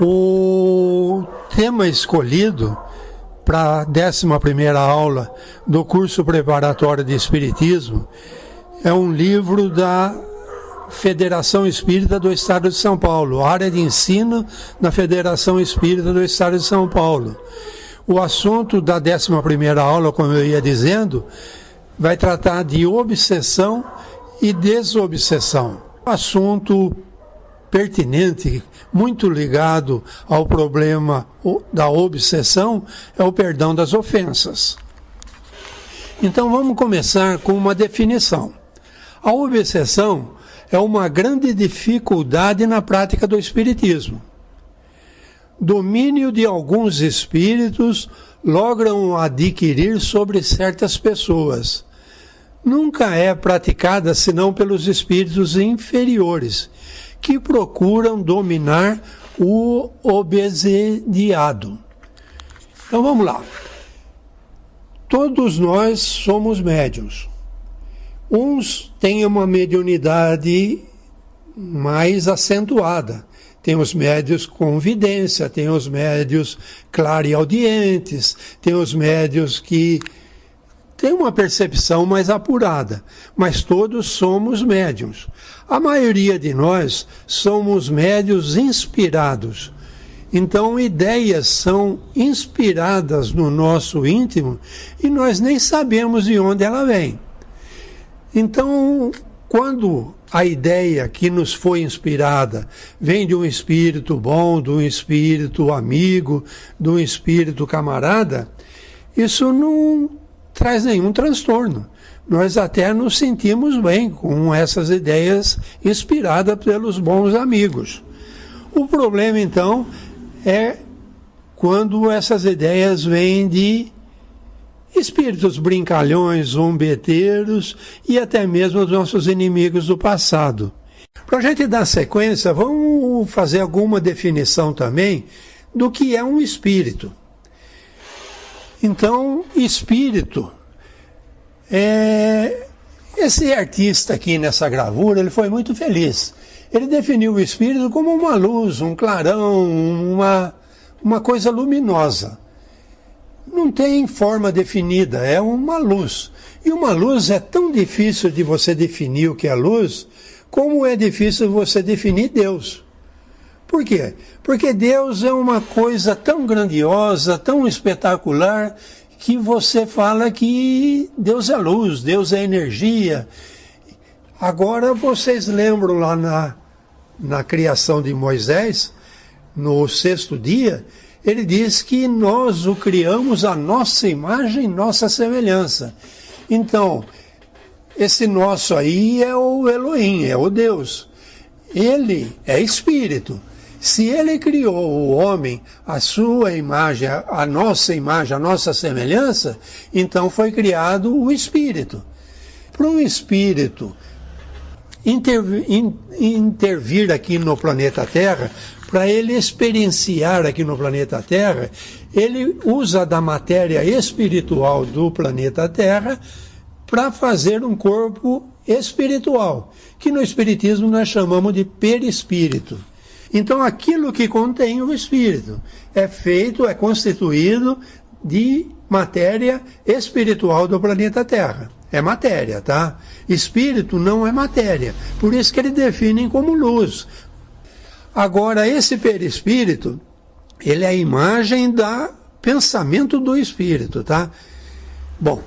O tema escolhido para a 11ª aula do curso preparatório de Espiritismo é um livro da Federação Espírita do Estado de São Paulo, área de ensino da Federação Espírita do Estado de São Paulo. O assunto da 11ª aula, como eu ia dizendo, vai tratar de obsessão e desobsessão. Assunto pertinente, muito ligado ao problema da obsessão, é o perdão das ofensas. Então vamos começar com uma definição. A obsessão é uma grande dificuldade na prática do espiritismo. Domínio de alguns espíritos logram adquirir sobre certas pessoas. Nunca é praticada senão pelos espíritos inferiores, que procuram dominar o obsediado. Então vamos lá. Todos nós somos médiuns. Uns têm uma mediunidade mais acentuada. Tem os médios com vidência, tem os médios clareaudientes, tem os médios que têm uma percepção mais apurada, mas todos somos médiuns. A maioria de nós somos médios inspirados. Então, ideias são inspiradas no nosso íntimo e nós nem sabemos de onde ela vem. Então, quando a ideia que nos foi inspirada vem de um espírito bom, de um espírito amigo, de um espírito camarada, isso não traz nenhum transtorno. Nós até nos sentimos bem com essas ideias inspiradas pelos bons amigos. O problema, então, é quando essas ideias vêm de espíritos brincalhões, zombeteiros e até mesmo os nossos inimigos do passado. Para a gente dar sequência, vamos fazer alguma definição também do que é um espírito. Então, espírito esse artista aqui nessa gravura, ele foi muito feliz. Ele definiu o espírito como uma luz, um clarão, uma coisa luminosa. Não tem forma definida, é uma luz. E uma luz é tão difícil de você definir o que é luz, como é difícil você definir Deus. Por quê? Porque Deus é uma coisa tão grandiosa, tão espetacular, que você fala que Deus é luz, Deus é energia. Agora vocês lembram lá na criação de Moisés, no 6º dia, ele diz que nós o criamos à nossa imagem, nossa semelhança. Então, esse nosso aí é o Elohim, é o Deus. Ele é espírito. Se ele criou o homem, a sua imagem, a nossa semelhança, então foi criado o espírito. Para um espírito intervir aqui no planeta Terra, para ele experienciar aqui no planeta Terra, ele usa da matéria espiritual do planeta Terra para fazer um corpo espiritual, que no espiritismo nós chamamos de perispírito. Então, aquilo que contém o espírito é constituído de matéria espiritual do planeta Terra. É matéria, tá? Espírito não é matéria. Por isso que eles definem como luz. Agora, esse perispírito, ele é a imagem do pensamento do espírito, tá? Bom,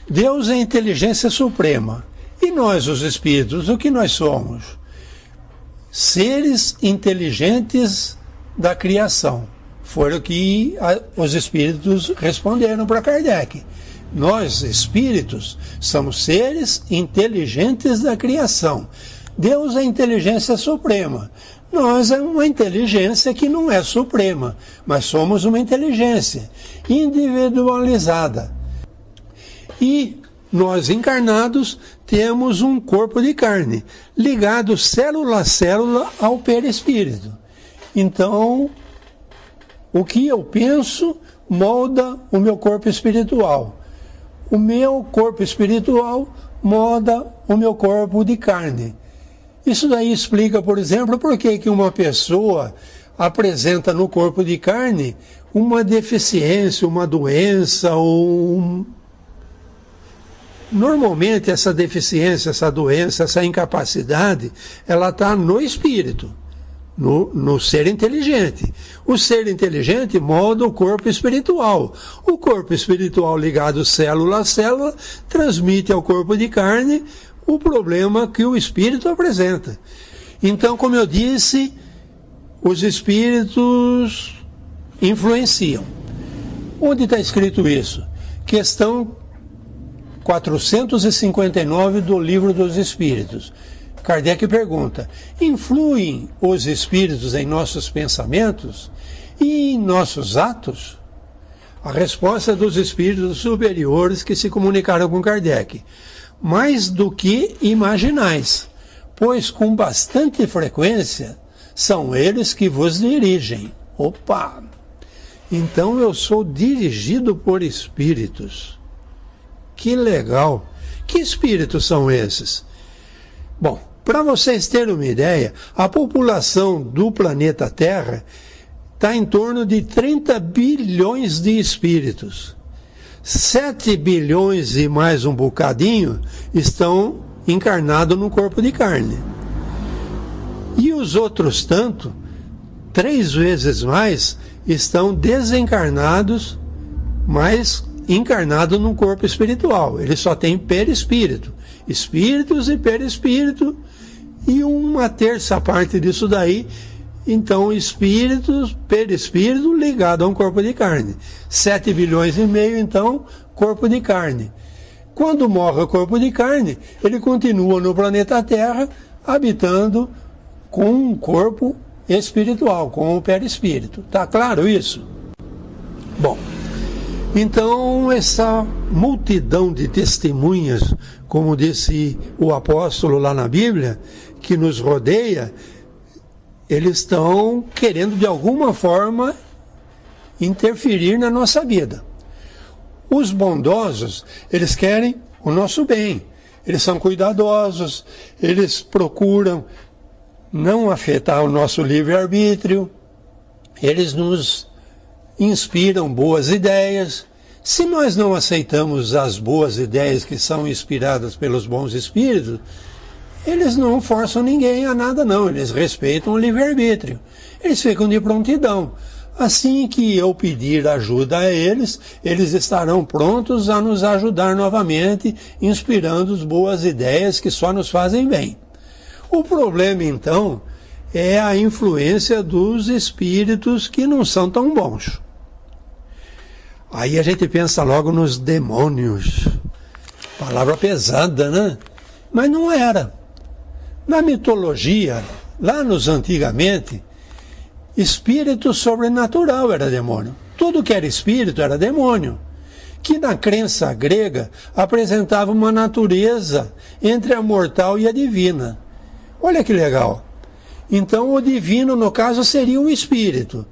Deus é a inteligência suprema. E nós, os espíritos, o que nós somos? Seres inteligentes da criação. Foi o que os espíritos responderam para Kardec. Nós, espíritos, somos seres inteligentes da criação. Deus é a inteligência suprema. Nós é uma inteligência que não é suprema, mas somos uma inteligência individualizada. E nós, encarnados, temos um corpo de carne, ligado célula a célula ao perispírito. Então, o que eu penso molda o meu corpo espiritual. O meu corpo espiritual molda o meu corpo de carne. Isso daí explica, por exemplo, por que uma pessoa apresenta no corpo de carne uma deficiência, uma doença, Normalmente essa deficiência, essa doença, essa incapacidade, ela está no espírito, no ser inteligente. O ser inteligente molda o corpo espiritual. O corpo espiritual ligado célula a célula transmite ao corpo de carne o problema que o espírito apresenta. Então, como eu disse, os espíritos influenciam. Onde está escrito isso? Questão 459 do Livro dos Espíritos. Kardec pergunta: influem os espíritos em nossos pensamentos e em nossos atos? A resposta dos espíritos superiores que se comunicaram com Kardec: mais do que imaginais, pois com bastante frequência são eles que vos dirigem. Opa! Então eu sou dirigido por espíritos. Que legal! Que espíritos são esses? Bom, para vocês terem uma ideia, a população do planeta Terra está em torno de 30 bilhões de espíritos. 7 bilhões e mais um bocadinho estão encarnados no corpo de carne. E os outros tanto, 3 vezes mais, estão desencarnados, mas encarnados num corpo espiritual. Ele só tem perispírito, espíritos e perispírito, e uma terça parte disso daí, então espíritos, perispírito ligado a um corpo de carne. 7 bilhões e meio, então, corpo de carne. Quando morre o corpo de carne, ele continua no planeta Terra, habitando com um corpo espiritual, com o perispírito. Tá claro isso? Bom, então essa multidão de testemunhas, como disse o apóstolo lá na Bíblia, que nos rodeia, eles estão querendo de alguma forma interferir na nossa vida. Os bondosos, eles querem o nosso bem, eles são cuidadosos, eles procuram não afetar o nosso livre-arbítrio, eles nos inspiram boas ideias. Se nós não aceitamos as boas ideias que são inspiradas pelos bons espíritos, eles não forçam ninguém a nada não, eles respeitam o livre-arbítrio, eles ficam de prontidão. Assim que eu pedir ajuda a eles, eles estarão prontos a nos ajudar novamente, inspirando as boas ideias que só nos fazem bem. O problema, então, é a influência dos espíritos que não são tão bons. Aí a gente pensa logo nos demônios. Palavra pesada, né? Mas não era. Na mitologia, lá nos antigamente, espírito sobrenatural era demônio. Tudo que era espírito era demônio. Que na crença grega apresentava uma natureza entre a mortal e a divina. Olha que legal. Então o divino, no caso, seria o espírito.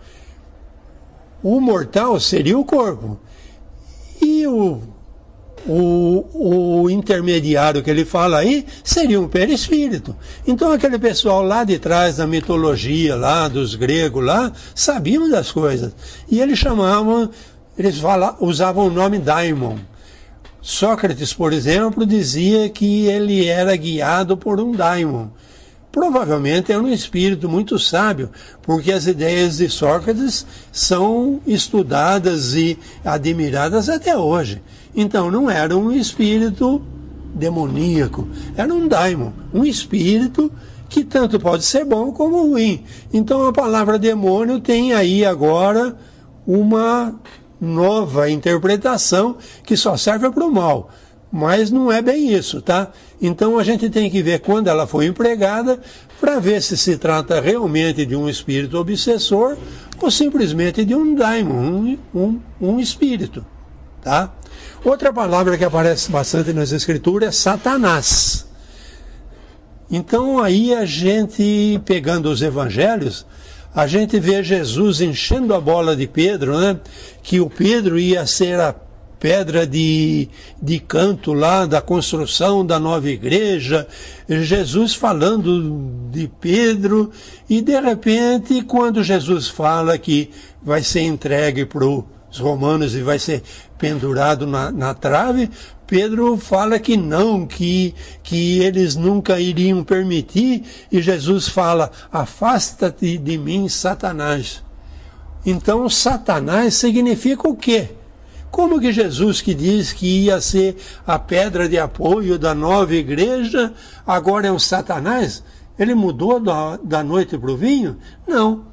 O mortal seria o corpo. E o intermediário que ele fala aí seria um perispírito. Então aquele pessoal lá de trás da mitologia, lá dos gregos, lá, sabiam das coisas. E eles chamavam, usavam o nome daimon. Sócrates, por exemplo, dizia que ele era guiado por um daimon. Provavelmente é um espírito muito sábio, porque as ideias de Sócrates são estudadas e admiradas até hoje. Então não era um espírito demoníaco, era um daimon, um espírito que tanto pode ser bom como ruim. Então a palavra demônio tem aí agora uma nova interpretação que só serve para o mal. Mas não é bem isso, tá? Então a gente tem que ver quando ela foi empregada para ver se trata realmente de um espírito obsessor ou simplesmente de um daimon, um espírito, tá? Outra palavra que aparece bastante nas escrituras é Satanás. Então aí a gente, pegando os evangelhos, a gente vê Jesus enchendo a bola de Pedro, né? Que o Pedro ia ser a pedra de canto lá da construção da nova igreja, Jesus falando de Pedro, e de repente, quando Jesus fala que vai ser entregue para os romanos e vai ser pendurado na trave, Pedro fala que não, que eles nunca iriam permitir, e Jesus fala: afasta-te de mim, Satanás. Então, Satanás significa o quê? Como que Jesus, que diz que ia ser a pedra de apoio da nova igreja, agora é um Satanás? Ele mudou da noite para o vinho? Não.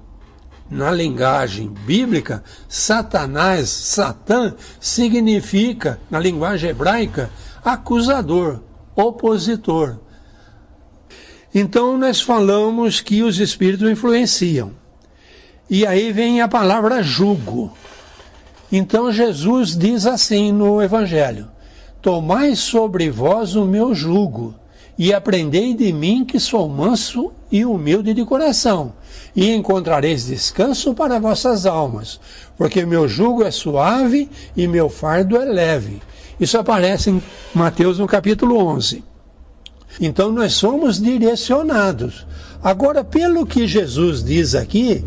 Na linguagem bíblica, Satanás, Satã, significa, na linguagem hebraica, acusador, opositor. Então, nós falamos que os espíritos influenciam. E aí vem a palavra jugo. Então Jesus diz assim no Evangelho: tomai sobre vós o meu jugo, e aprendei de mim, que sou manso e humilde de coração, e encontrareis descanso para vossas almas, porque meu jugo é suave e meu fardo é leve. Isso aparece em Mateus no capítulo 11. Então nós somos direcionados. Agora, pelo que Jesus diz aqui,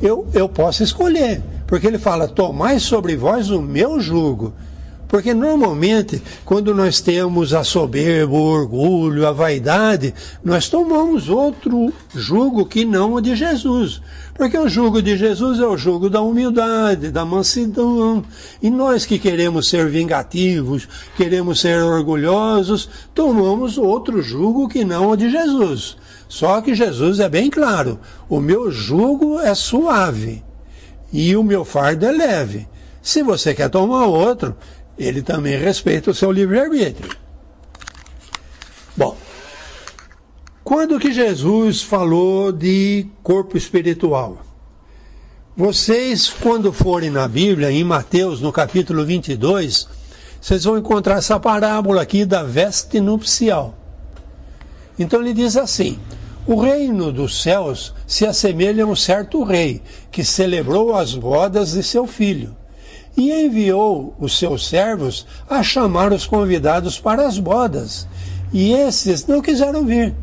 eu posso escolher, porque ele fala: tomai sobre vós o meu jugo. Porque normalmente, quando nós temos a soberba, o orgulho, a vaidade, nós tomamos outro jugo que não o de Jesus. Porque o jugo de Jesus é o jugo da humildade, da mansidão. E nós que queremos ser vingativos, queremos ser orgulhosos, tomamos outro jugo que não o de Jesus. Só que Jesus é bem claro: o meu jugo é suave e o meu fardo é leve. Se você quer tomar outro, ele também respeita o seu livre-arbítrio. Bom, quando que Jesus falou de corpo espiritual? Vocês, quando forem na Bíblia, em Mateus, no capítulo 22, vocês vão encontrar essa parábola aqui da veste nupcial. Então ele diz assim: o reino dos céus se assemelha a um certo rei, que celebrou as bodas de seu filho, e enviou os seus servos a chamar os convidados para as bodas, e esses não quiseram vir.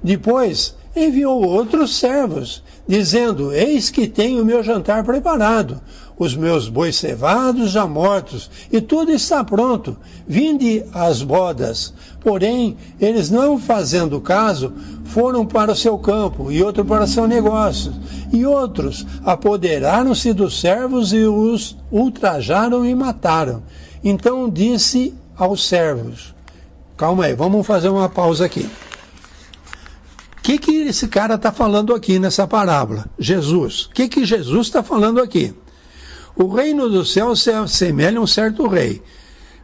Depois enviou outros servos, dizendo: eis que tenho o meu jantar preparado, os meus bois cevados já mortos, e tudo está pronto, vinde às bodas. Porém, eles, não fazendo caso, foram para o seu campo, e outro para o seu negócio. E outros apoderaram-se dos servos e os ultrajaram e mataram. Então disse aos servos: calma aí, vamos fazer uma pausa aqui. O que esse cara está falando aqui nessa parábola? Jesus. O que Jesus está falando aqui? O reino do céu se assemelha a um certo rei.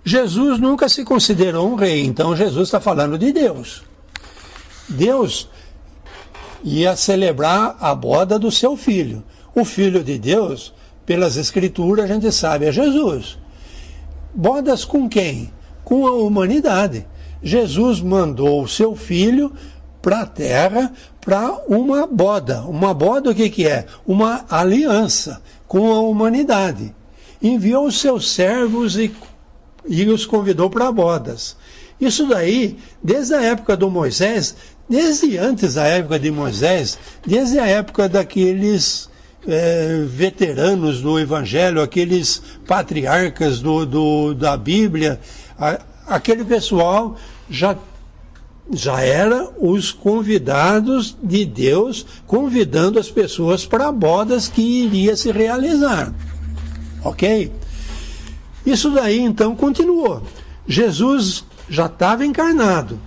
Jesus nunca se considerou um rei, então Jesus está falando de Deus. Deus ia celebrar a boda do seu filho. O filho de Deus, pelas escrituras, a gente sabe, é Jesus. Bodas com quem? Com a humanidade. Jesus mandou o seu filho para a terra para uma boda. Uma boda, o que é? Uma aliança com a humanidade. Enviou os seus servos e os convidou para bodas. Isso daí, desde a época do Moisés, desde antes da época de Moisés, desde a época daqueles veteranos do Evangelho, aqueles patriarcas da Bíblia, aquele pessoal já era os convidados de Deus, convidando as pessoas para bodas que iria se realizar. Ok? Isso daí, então, continuou. Jesus já estava encarnado.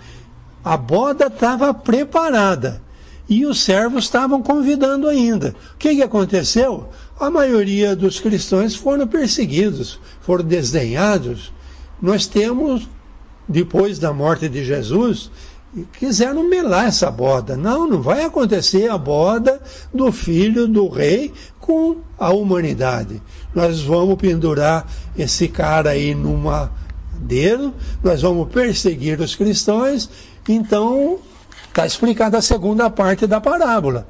A boda estava preparada. E os servos estavam convidando ainda. O que aconteceu? A maioria dos cristãos foram perseguidos, foram desdenhados. Nós temos, depois da morte de Jesus, quiseram melar essa boda. Não vai acontecer a boda do filho do rei com a humanidade. Nós vamos pendurar esse cara aí num madeiro, nós vamos perseguir os cristãos. Então, está explicada a segunda parte da parábola.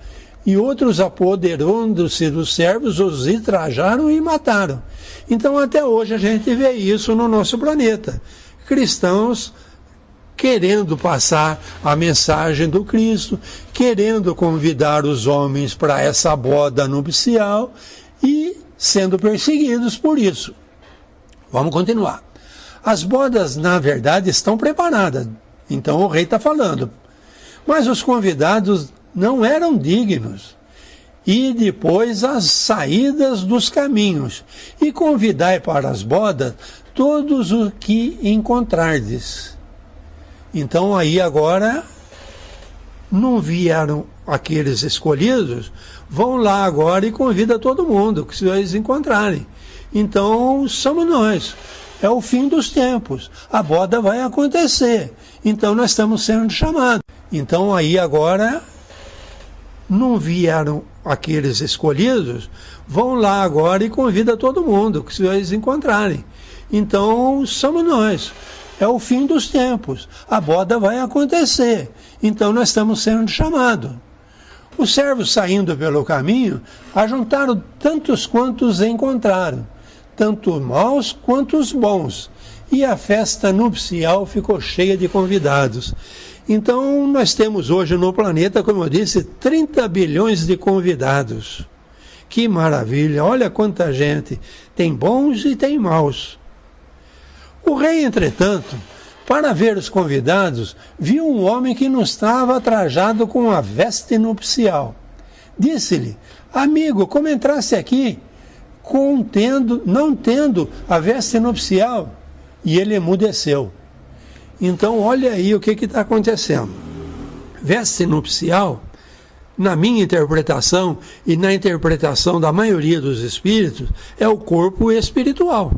e outros, apoderando-se dos servos, os ultrajaram e mataram. Então até hoje a gente vê isso no nosso planeta. Cristãos querendo passar a mensagem do Cristo, querendo convidar os homens para essa boda nupcial e sendo perseguidos por isso. Vamos continuar. As bodas, na verdade, estão preparadas. Então o rei está falando. Mas os convidados não eram dignos. E depois as saídas dos caminhos. E convidai para as bodas todos os que encontrardes. Então aí agora não vieram aqueles escolhidos, vão lá agora e convida todo mundo que vocês encontrarem. Então somos nós. É o fim dos tempos. A boda vai acontecer. Então nós estamos sendo chamados. Então aí agora não vieram aqueles escolhidos, vão lá agora e convida todo mundo que vocês encontrarem. Então somos nós. É o fim dos tempos. A boda vai acontecer. Então nós estamos sendo chamados. Os servos saindo pelo caminho, ajuntaram tantos quantos encontraram, tanto maus quanto os bons. E a festa nupcial ficou cheia de convidados. Então nós temos hoje no planeta, como eu disse, 30 bilhões de convidados. Que maravilha! Olha quanta gente. Tem bons e tem maus. O rei, entretanto, para ver os convidados, viu um homem que não estava trajado com a veste nupcial. Disse-lhe: amigo, como entraste aqui, não tendo a veste nupcial? E ele emudeceu. Então, olha aí o que está acontecendo. Veste nupcial, na minha interpretação e na interpretação da maioria dos espíritos, é o corpo espiritual.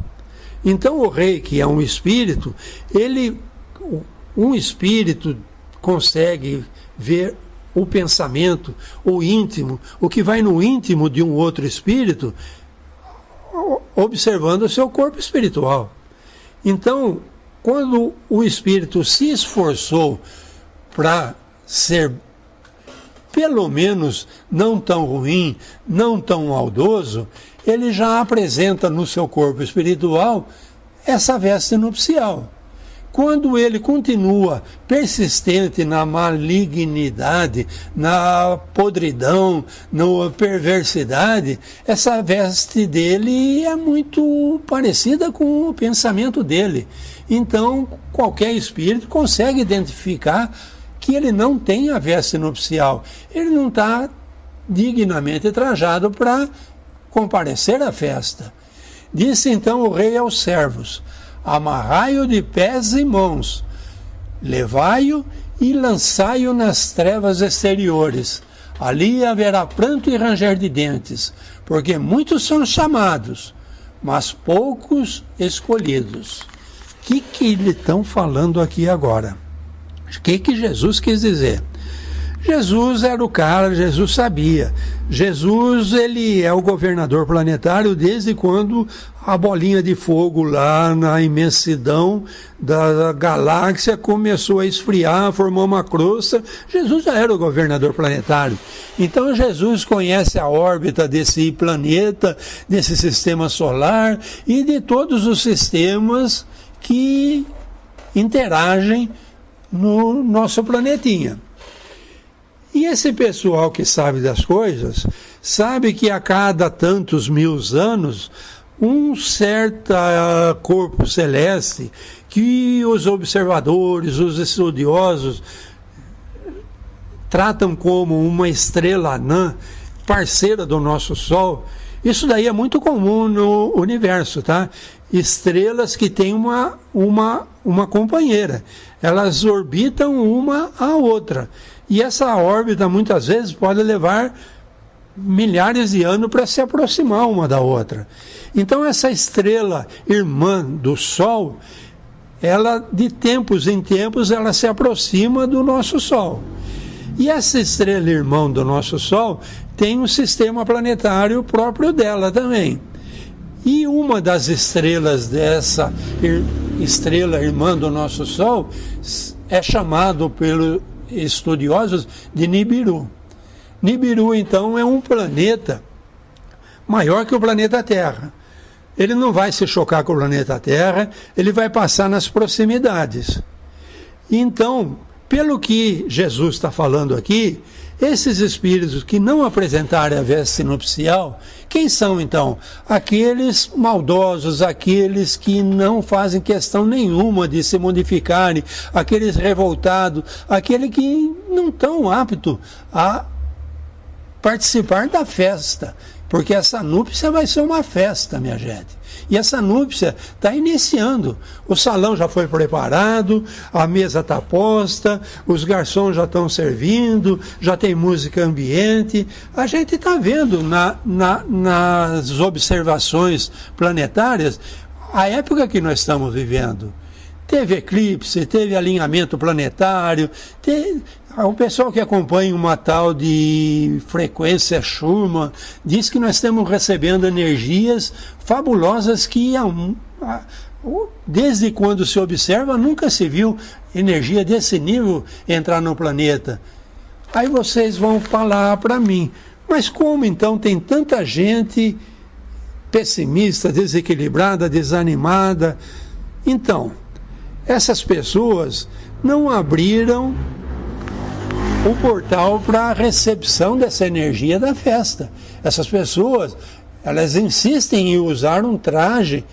Então o rei, que é um espírito, um espírito consegue ver o pensamento, o íntimo, o que vai no íntimo de um outro espírito, observando o seu corpo espiritual. Então, quando o espírito se esforçou para ser pelo menos não tão ruim, não tão maldoso, ele já apresenta no seu corpo espiritual essa veste nupcial. Quando ele continua persistente na malignidade, na podridão, na perversidade, essa veste dele é muito parecida com o pensamento dele. Então, qualquer espírito consegue identificar que ele não tem a veste nupcial. Ele não está dignamente trajado para comparecer à festa. Disse então o rei aos servos: amarrai-o de pés e mãos, levai-o e lançai-o nas trevas exteriores. Ali haverá pranto e ranger de dentes, porque muitos são chamados, mas poucos escolhidos. O que eles estão falando aqui agora? O que Jesus quis dizer? Jesus era o cara, Jesus sabia. Jesus, ele é o governador planetário desde quando a bolinha de fogo lá na imensidão da galáxia começou a esfriar, formou uma crosta. Jesus já era o governador planetário. Então Jesus conhece a órbita desse planeta, desse sistema solar e de todos os sistemas que interagem no nosso planetinha. E esse pessoal que sabe das coisas, sabe que a cada tantos mil anos, um certo corpo celeste, que os observadores, os estudiosos, tratam como uma estrela anã, parceira do nosso Sol. Isso daí é muito comum no universo, tá? Estrelas que têm uma companheira. Elas orbitam uma à outra. E essa órbita, muitas vezes, pode levar milhares de anos para se aproximar uma da outra. Então, essa estrela irmã do Sol, ela, de tempos em tempos, ela se aproxima do nosso Sol. E essa estrela irmã do nosso Sol tem um sistema planetário próprio dela também. E uma das estrelas dessa estrela irmã do nosso Sol é chamado pelos estudiosos de Nibiru. Nibiru, então, é um planeta maior que o planeta Terra. Ele não vai se chocar com o planeta Terra, ele vai passar nas proximidades. Então, pelo que Jesus está falando aqui, esses espíritos que não apresentarem a veste nupcial, quem são então? Aqueles maldosos, aqueles que não fazem questão nenhuma de se modificarem, aqueles revoltados, aqueles que não estão aptos a participar da festa, porque essa núpcia vai ser uma festa, minha gente. E essa núpcia está iniciando. O salão já foi preparado, a mesa está posta, os garçons já estão servindo, já tem música ambiente. A gente está vendo nas observações planetárias a época que nós estamos vivendo. Teve eclipse, teve alinhamento planetário, o pessoal que acompanha uma tal de frequência Schumann diz que nós estamos recebendo energias fabulosas que desde quando se observa nunca se viu energia desse nível entrar no planeta. Aí vocês vão falar para mim, mas como então tem tanta gente pessimista, desequilibrada, desanimada? Então, essas pessoas não abriram o portal para a recepção dessa energia da festa. Essas pessoas, elas insistem em usar um traje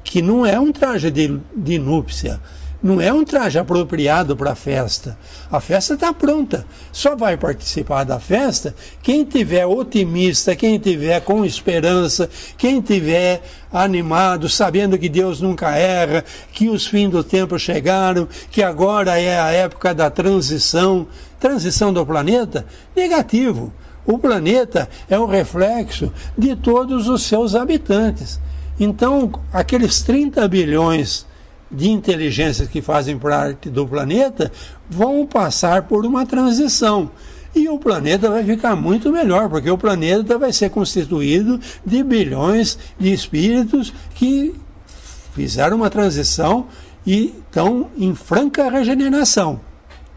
que não é um traje de núpcia, não é um traje apropriado para a festa. A festa está pronta. Só vai participar da festa quem tiver otimista, quem tiver com esperança, quem tiver animado, sabendo que Deus nunca erra, que os fins do tempo chegaram, que agora é a época da transição. Transição do planeta? Negativo. O planeta é um reflexo de todos os seus habitantes. Então, aqueles 30 bilhões de inteligências que fazem parte do planeta vão passar por uma transição. E o planeta vai ficar muito melhor, porque o planeta vai ser constituído de bilhões de espíritos que fizeram uma transição e estão em franca regeneração.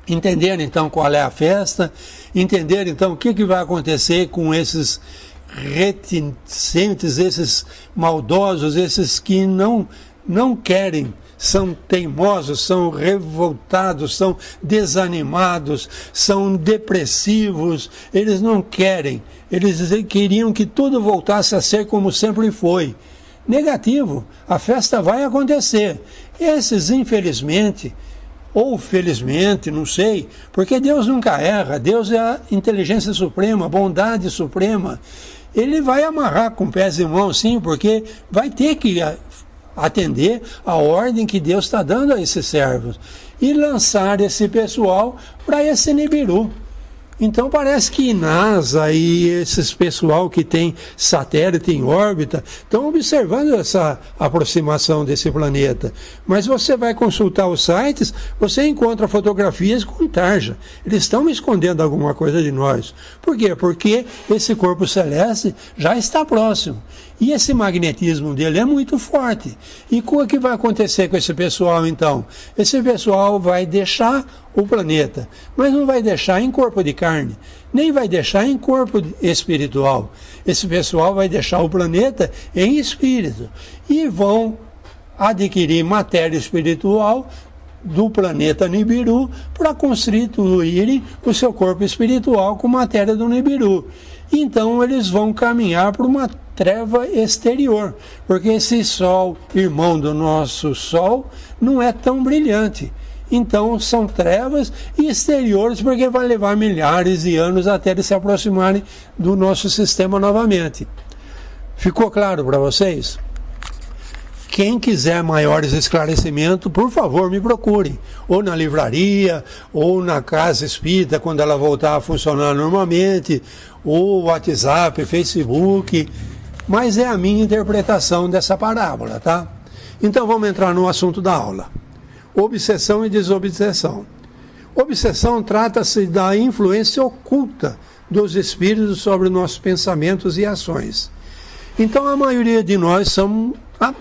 Entenderam então qual é a festa, entenderam então o que vai acontecer com esses reticentes, esses maldosos, esses que não querem, são teimosos, são revoltados, são desanimados, são depressivos, eles não querem, eles queriam que tudo voltasse a ser como sempre foi. Negativo, a festa vai acontecer. Esses, infelizmente, ou felizmente, não sei, porque Deus nunca erra, Deus é a inteligência suprema, a bondade suprema. Ele vai amarrar com pés e mãos, sim, porque vai ter que atender a ordem que Deus está dando a esses servos e lançar esse pessoal para esse Nibiru. Então parece que NASA e esses pessoal que tem satélite em órbita estão observando essa aproximação desse planeta. Mas você vai consultar os sites, você encontra fotografias com tarja. Eles estão escondendo alguma coisa de nós. Por quê? Porque esse corpo celeste já está próximo. E esse magnetismo dele é muito forte. E o que vai acontecer com esse pessoal então? Esse pessoal vai deixar o planeta, mas não vai deixar em corpo de carne, nem vai deixar em corpo espiritual. Esse pessoal vai deixar o planeta em espírito e vão adquirir matéria espiritual do planeta Nibiru para constituírem o seu corpo espiritual com matéria do Nibiru. Então eles vão caminhar para uma treva exterior, porque esse Sol, irmão do nosso Sol, não é tão brilhante. Então são trevas exteriores, porque vai levar milhares de anos até eles se aproximarem do nosso sistema novamente. Ficou claro para vocês? Quem quiser maiores esclarecimentos, por favor, me procure. Ou na livraria, ou na casa espírita, quando ela voltar a funcionar normalmente, ou WhatsApp, Facebook. Mas é a minha interpretação dessa parábola, tá? Então vamos entrar no assunto da aula. Obsessão e desobsessão. Obsessão trata-se da influência oculta dos espíritos sobre nossos pensamentos e ações. Então a maioria de nós somos, a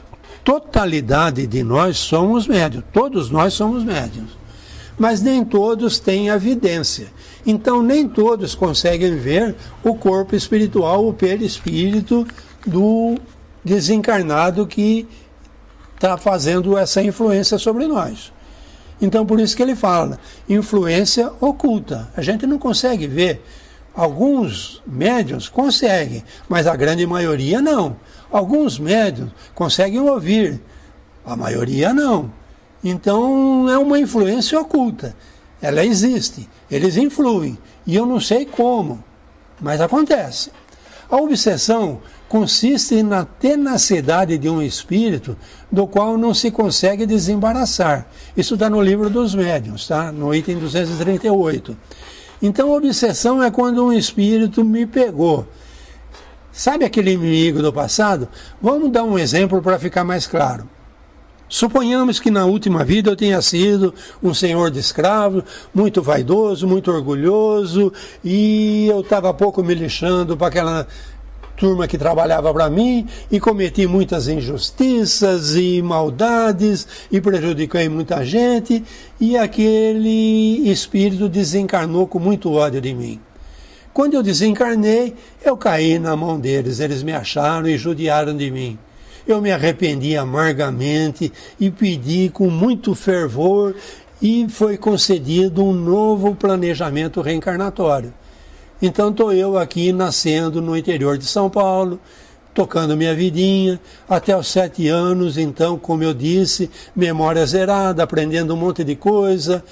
totalidade de nós somos médiuns, todos nós somos médiuns. mas nem todos têm a vidência. Então, nem todos conseguem ver o corpo espiritual, o perispírito do desencarnado que está fazendo essa influência sobre nós. Então, por isso que ele fala, influência oculta. A gente não consegue ver. Alguns médiuns conseguem, mas a grande maioria não. Alguns médiuns conseguem ouvir, a maioria não. Então, é uma influência oculta. Ela existe, eles influem, e eu não sei como, mas acontece. A obsessão consiste na tenacidade de um espírito do qual não se consegue desembaraçar. Isso está no livro dos médiuns, tá? No item 238. Então, a obsessão é quando um espírito me pegou. Sabe aquele inimigo do passado? Vamos dar um exemplo para ficar mais claro. Suponhamos que na última vida eu tenha sido um senhor de escravos, muito vaidoso, muito orgulhoso, e eu estava pouco me lixando para aquela turma que trabalhava para mim, e cometi muitas injustiças e maldades, e prejudiquei muita gente, e aquele espírito desencarnou com muito ódio de mim. Quando eu desencarnei, eu caí na mão deles, eles me acharam e judiaram de mim. Eu me arrependi amargamente e pedi com muito fervor, e foi concedido um novo planejamento reencarnatório. Então estou eu aqui nascendo no interior de São Paulo, tocando minha vidinha, até os 7 anos, então, como eu disse, memória zerada, aprendendo um monte de coisa.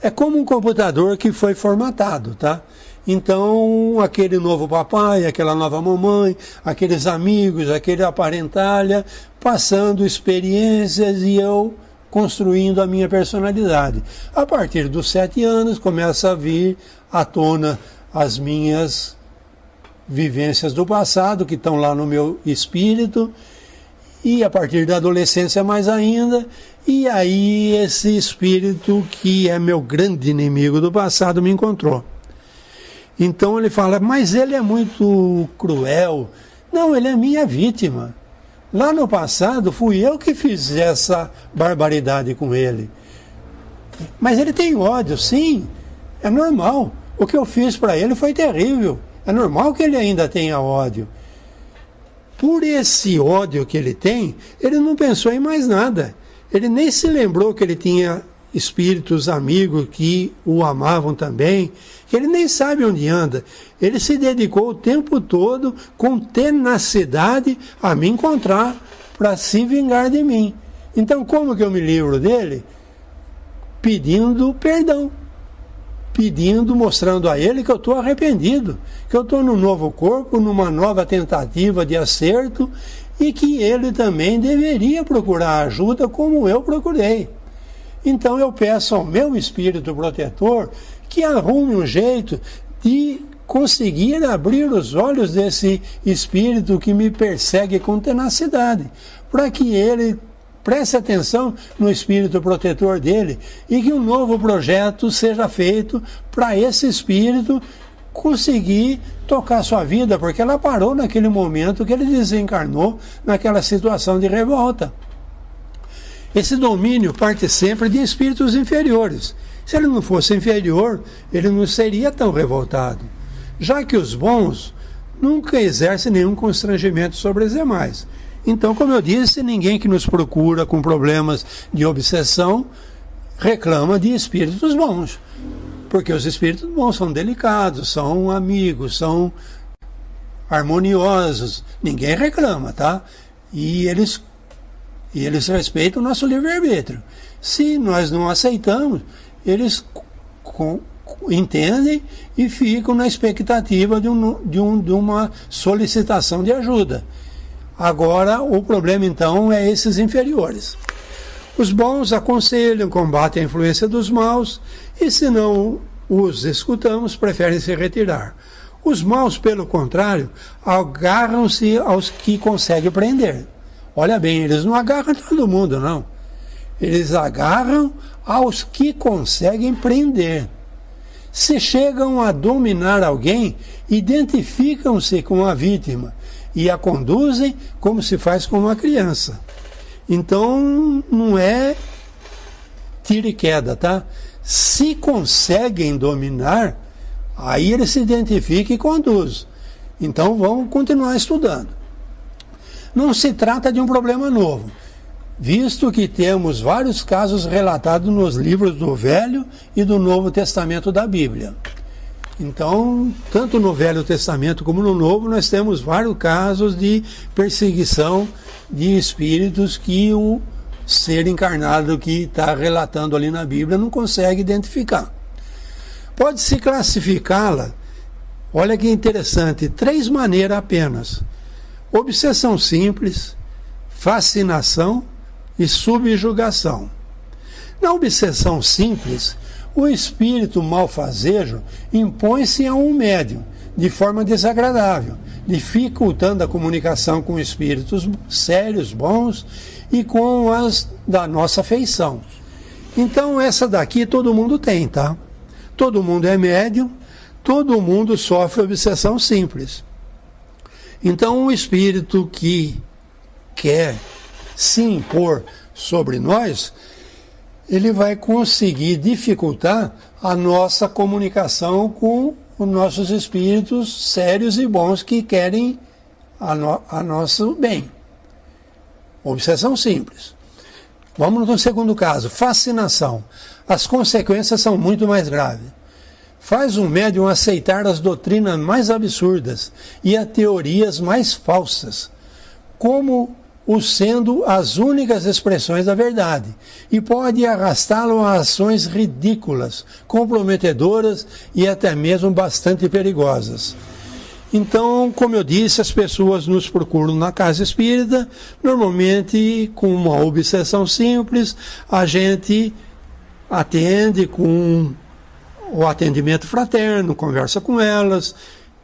É como um computador que foi formatado, tá? Então, aquele novo papai, aquela nova mamãe, aqueles amigos, aquele aparentalha, passando experiências e eu construindo a minha personalidade. A partir dos 7 anos, começa a vir à tona as minhas vivências do passado, que estão lá no meu espírito, e a partir da adolescência mais ainda, e aí esse espírito, que é meu grande inimigo do passado, me encontrou. Então ele fala, mas ele é muito cruel. Não, ele é minha vítima. Lá no passado fui eu que fiz essa barbaridade com ele. Mas ele tem ódio, sim, é normal. O que eu fiz para ele foi terrível. É normal que ele ainda tenha ódio. Por esse ódio que ele tem, ele não pensou em mais nada. Ele nem se lembrou que ele tinha espíritos amigos que o amavam também, que ele nem sabe onde anda. Ele se dedicou o tempo todo com tenacidade a me encontrar para se vingar de mim. Então, como que eu me livro dele? Pedindo perdão. Pedindo, mostrando a ele que eu estou arrependido, que eu estou num novo corpo, numa nova tentativa de acerto, e que ele também deveria procurar ajuda como eu procurei. Então eu peço ao meu espírito protetor que arrume um jeito de conseguir abrir os olhos desse espírito que me persegue com tenacidade, para que ele preste atenção no espírito protetor dele e que um novo projeto seja feito para esse espírito conseguir tocar sua vida, porque ela parou naquele momento que ele desencarnou, naquela situação de revolta. Esse domínio parte sempre de espíritos inferiores. Se ele não fosse inferior, ele não seria tão revoltado, já que os bons nunca exercem nenhum constrangimento sobre os demais. Então, como eu disse, ninguém que nos procura com problemas de obsessão reclama de espíritos bons, porque os espíritos bons são delicados, são amigos, são harmoniosos, ninguém reclama, tá? E eles respeitam o nosso livre-arbítrio. Se nós não aceitamos, eles entendem e ficam na expectativa de uma solicitação de ajuda. Agora, o problema, então, é esses inferiores. Os bons aconselham, combatem a influência dos maus, e se não os escutamos, preferem se retirar. Os maus, pelo contrário, agarram-se aos que conseguem prender. Olha bem, eles não agarram todo mundo, não. Eles agarram aos que conseguem prender. Se chegam a dominar alguém, identificam-se com a vítima e a conduzem como se faz com uma criança. Então, não é tiro e queda, tá? Se conseguem dominar, aí ele se identifica e conduz. Então vamos continuar estudando. Não se trata de um problema novo, visto que temos vários casos relatados nos livros do Velho e do Novo Testamento da Bíblia. Então, tanto no Velho Testamento como no Novo, nós temos vários casos de perseguição de espíritos que o ser encarnado que está relatando ali na Bíblia não consegue identificar. Pode-se classificá-la, olha que interessante, 3 maneiras apenas: obsessão simples, fascinação e subjugação. Na obsessão simples, o espírito malfazejo impõe-se a um médium de forma desagradável, dificultando a comunicação com espíritos sérios, bons e com as da nossa feição. Então essa daqui todo mundo tem, tá? Todo mundo é médium, todo mundo sofre obsessão simples. Então o espírito que quer se impor sobre nós, ele vai conseguir dificultar a nossa comunicação com os nossos espíritos sérios e bons que querem a nosso bem. Obsessão simples. Vamos no segundo caso, fascinação. As consequências são muito mais graves. Faz um médium aceitar as doutrinas mais absurdas e as teorias mais falsas, como sendo as únicas expressões da verdade, e pode arrastá-lo a ações ridículas, comprometedoras e até mesmo bastante perigosas. Então, como eu disse, as pessoas nos procuram na casa espírita, normalmente com uma obsessão simples, a gente atende com o atendimento fraterno, conversa com elas,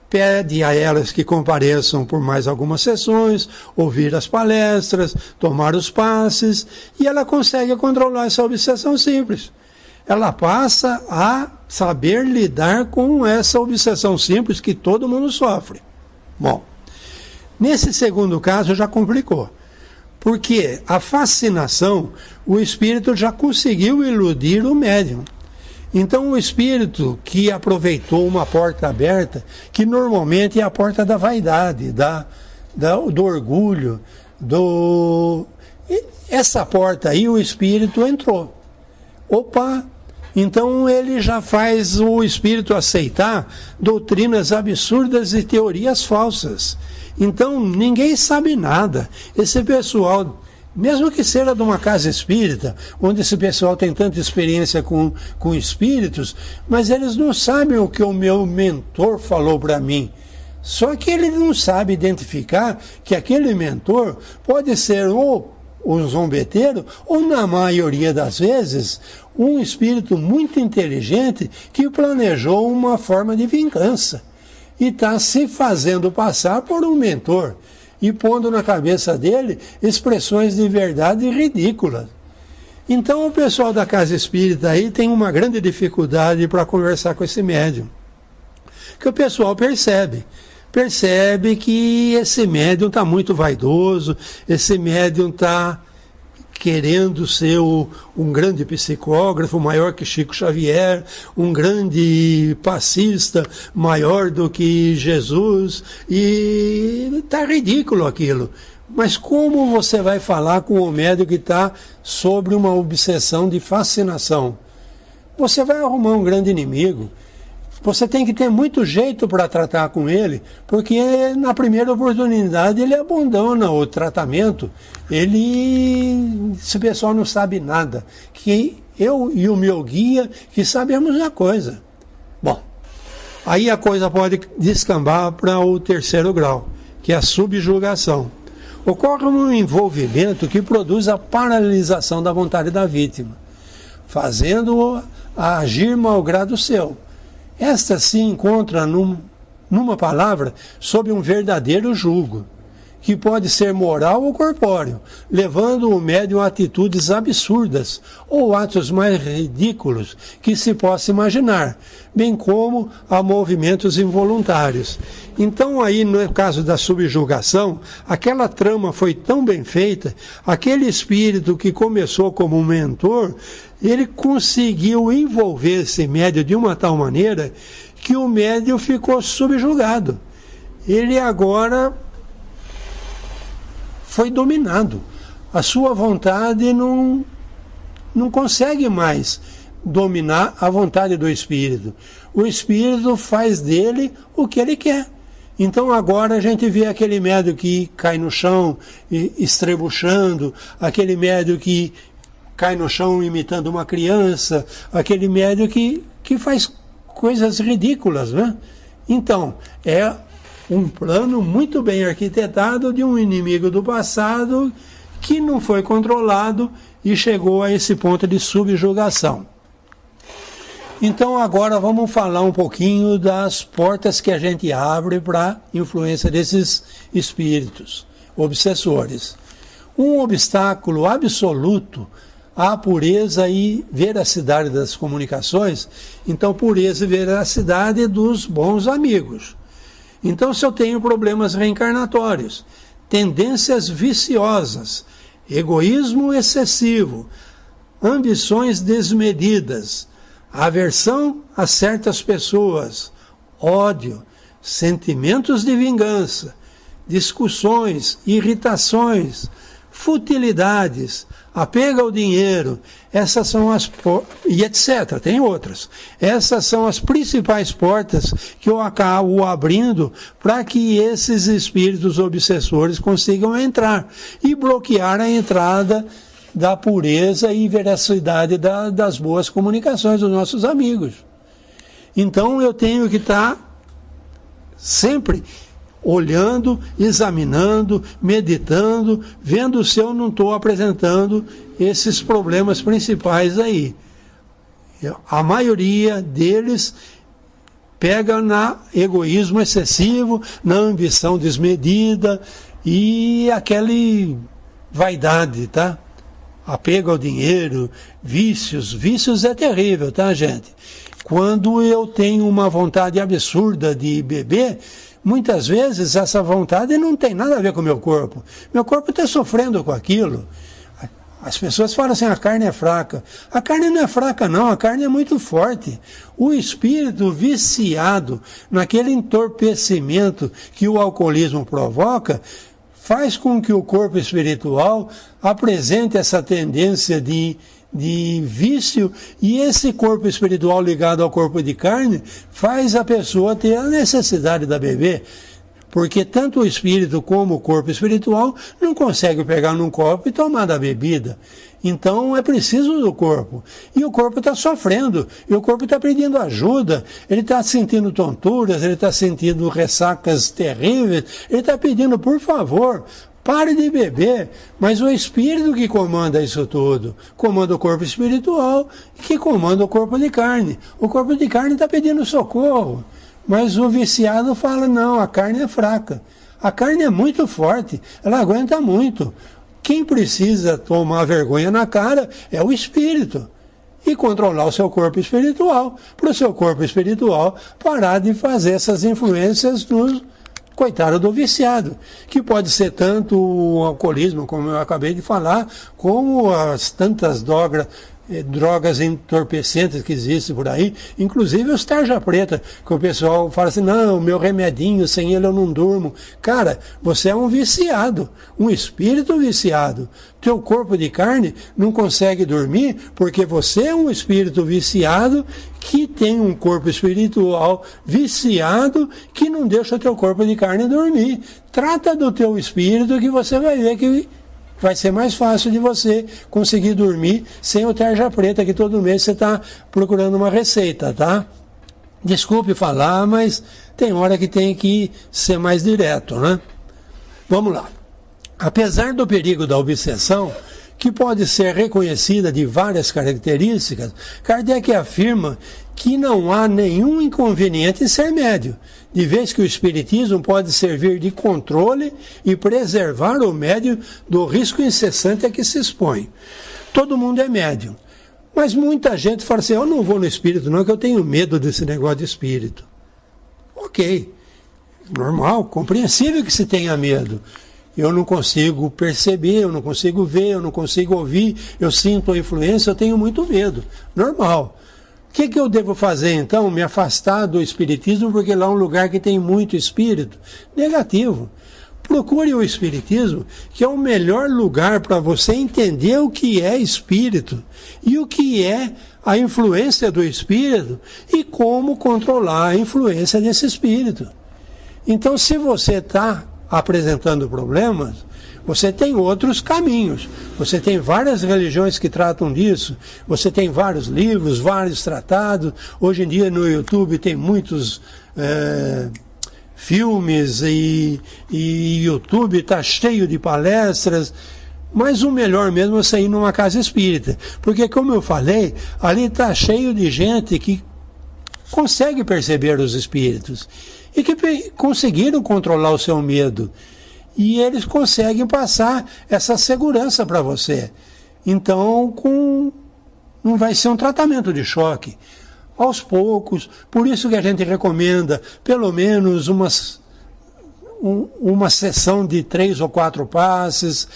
pede a elas que compareçam por mais algumas sessões, ouvir as palestras, tomar os passes, e ela consegue controlar essa obsessão simples. Ela passa a saber lidar com essa obsessão simples que todo mundo sofre. Bom, nesse segundo caso já complicou, porque a fascinação, o espírito já conseguiu iludir o médium. Então o espírito que aproveitou uma porta aberta, que normalmente é a porta da vaidade, do orgulho, essa porta aí o espírito entrou. Opa! Então ele já faz o espírito aceitar doutrinas absurdas e teorias falsas. Então ninguém sabe nada. Esse pessoal, mesmo que seja de uma casa espírita, onde esse pessoal tem tanta experiência com espíritos, mas eles não sabem o que o meu mentor falou para mim. Só que ele não sabe identificar que aquele mentor pode ser ou um zombeteiro, ou na maioria das vezes, um espírito muito inteligente que planejou uma forma de vingança e está se fazendo passar por um mentor e pondo na cabeça dele expressões de verdade ridículas. Então o pessoal da casa espírita aí tem uma grande dificuldade para conversar com esse médium. Que o pessoal percebe que esse médium está muito vaidoso, esse médium está querendo ser um grande psicógrafo, maior que Chico Xavier, um grande passista, maior do que Jesus, e está ridículo aquilo. Mas como você vai falar com o médium que está sobre uma obsessão de fascinação? Você vai arrumar um grande inimigo. Você tem que ter muito jeito para tratar com ele, porque na primeira oportunidade ele abandona o tratamento. Esse pessoal não sabe nada, que eu e o meu guia que sabemos a coisa. Bom, aí a coisa pode descambar para o terceiro grau, que é a subjugação. Ocorre um envolvimento que produz a paralisação da vontade da vítima, fazendo-o agir malgrado seu. Esta se encontra, numa palavra, sob um verdadeiro jugo. que pode ser moral ou corpóreo, levando o médium a atitudes absurdas ou atos mais ridículos que se possa imaginar, bem como a movimentos involuntários. Então aí, no caso da subjugação, aquela trama foi tão bem feita, aquele espírito que começou como um mentor, ele conseguiu envolver esse médium de uma tal maneira que o médium ficou subjugado. Ele agora foi dominado. A sua vontade não consegue mais dominar a vontade do espírito. O espírito faz dele o que ele quer. Então agora a gente vê aquele médium que cai no chão estrebuchando, aquele médium que cai no chão imitando uma criança, aquele médium que faz coisas ridículas, né? Então, é um plano muito bem arquitetado de um inimigo do passado que não foi controlado e chegou a esse ponto de subjugação. Então agora vamos falar um pouquinho das portas que a gente abre para a influência desses espíritos obsessores. Um obstáculo absoluto à pureza e veracidade das comunicações, então pureza e veracidade dos bons amigos. Então, se eu tenho problemas reencarnatórios, tendências viciosas, egoísmo excessivo, ambições desmedidas, aversão a certas pessoas, ódio, sentimentos de vingança, discussões, irritações, futilidades, apego ao dinheiro, essas são e etc. Tem outras. Essas são as principais portas que eu acabo abrindo para que esses espíritos obsessores consigam entrar e bloquear a entrada da pureza e veracidade das boas comunicações dos nossos amigos. Então eu tenho que estar sempre olhando, examinando, meditando, vendo se eu não estou apresentando esses problemas principais aí. A maioria deles pega na egoísmo excessivo, na ambição desmedida e aquela vaidade, tá? Apego ao dinheiro, vícios. Vícios é terrível, tá, gente? Quando eu tenho uma vontade absurda de beber, muitas vezes essa vontade não tem nada a ver com o meu corpo. Meu corpo está sofrendo com aquilo. As pessoas falam assim, a carne é fraca. A carne não é fraca não, a carne é muito forte. O espírito viciado naquele entorpecimento que o alcoolismo provoca, faz com que o corpo espiritual apresente essa tendência de vício, e esse corpo espiritual ligado ao corpo de carne faz a pessoa ter a necessidade da bebê, porque tanto o espírito como o corpo espiritual não conseguem pegar num copo e tomar da bebida. Então é preciso do corpo, e o corpo está sofrendo, e o corpo está pedindo ajuda, ele está sentindo tonturas, ele está sentindo ressacas terríveis, ele está pedindo, por favor, pare de beber. Mas o espírito que comanda isso tudo, comanda o corpo espiritual, que comanda o corpo de carne. O corpo de carne está pedindo socorro, mas o viciado fala, não, a carne é fraca. A carne é muito forte, ela aguenta muito. Quem precisa tomar vergonha na cara é o espírito. E controlar o seu corpo espiritual, para o seu corpo espiritual parar de fazer essas influências nos coitado do viciado, que pode ser tanto o alcoolismo, como eu acabei de falar, como as tantas drogas entorpecentes que existem por aí, inclusive os tarja preta, que o pessoal fala assim, não, meu remedinho, sem ele eu não durmo. Cara, você é um viciado, um espírito viciado. Teu corpo de carne não consegue dormir porque você é um espírito viciado que tem um corpo espiritual viciado que não deixa teu corpo de carne dormir. Trata do teu espírito que você vai ver que vai ser mais fácil de você conseguir dormir sem o tarja preta, que todo mês você está procurando uma receita, tá? Desculpe falar, mas tem hora que tem que ser mais direto, né? Vamos lá. Apesar do perigo da obsessão, que pode ser reconhecida de várias características, Kardec afirma que não há nenhum inconveniente em ser médium, de vez que o espiritismo pode servir de controle e preservar o médium do risco incessante a que se expõe. Todo mundo é médium, mas muita gente fala assim, eu não vou no espírito não, que eu tenho medo desse negócio de espírito. Ok, normal, compreensível que se tenha medo. Eu não consigo perceber, eu não consigo ver, eu não consigo ouvir, eu sinto a influência, eu tenho muito medo. Normal. O que eu devo fazer então? Me afastar do espiritismo porque lá é um lugar que tem muito espírito? Negativo. Procure o espiritismo, que é o melhor lugar para você entender o que é espírito e o que é a influência do espírito e como controlar a influência desse espírito. Então, se você está apresentando problemas, você tem outros caminhos. Você tem várias religiões que tratam disso. Você tem vários livros, vários tratados. Hoje em dia no YouTube tem muitos filmes e YouTube está cheio de palestras. Mas o melhor mesmo é você ir numa casa espírita. Porque, como eu falei, ali está cheio de gente que consegue perceber os espíritos e que conseguiram controlar o seu medo. E eles conseguem passar essa segurança para você. Então, não vai ser um tratamento de choque. Aos poucos, por isso que a gente recomenda pelo menos uma sessão de 3 ou 4 passes,